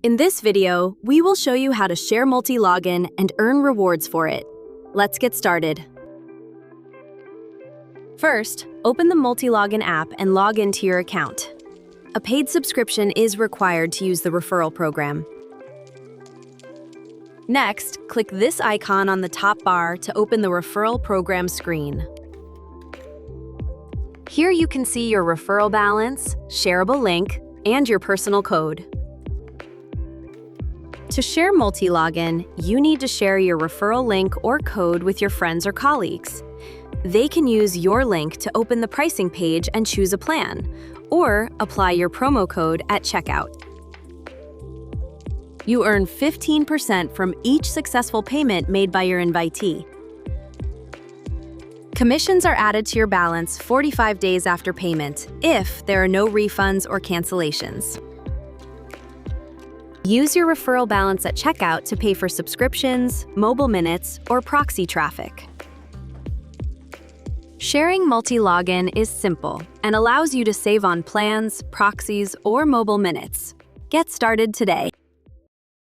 In this video, we will show you how to share Multilogin and earn rewards for it. Let's get started. First, open the Multilogin app and log into your account. A paid subscription is required to use the referral program. Next, click this icon on the top bar to open the referral program screen. Here you can see your referral balance, shareable link, and your personal code. To share Multilogin, you need to share your referral link or code with your friends or colleagues. They can use your link to open the pricing page and choose a plan, or apply your promo code at checkout. You earn 15% from each successful payment made by your invitee. Commissions are added to your balance 45 days after payment if there are no refunds or cancellations. Use your referral balance at checkout to pay for subscriptions, mobile minutes, or proxy traffic. Sharing Multilogin is simple and allows you to save on plans, proxies, or mobile minutes. Get started today.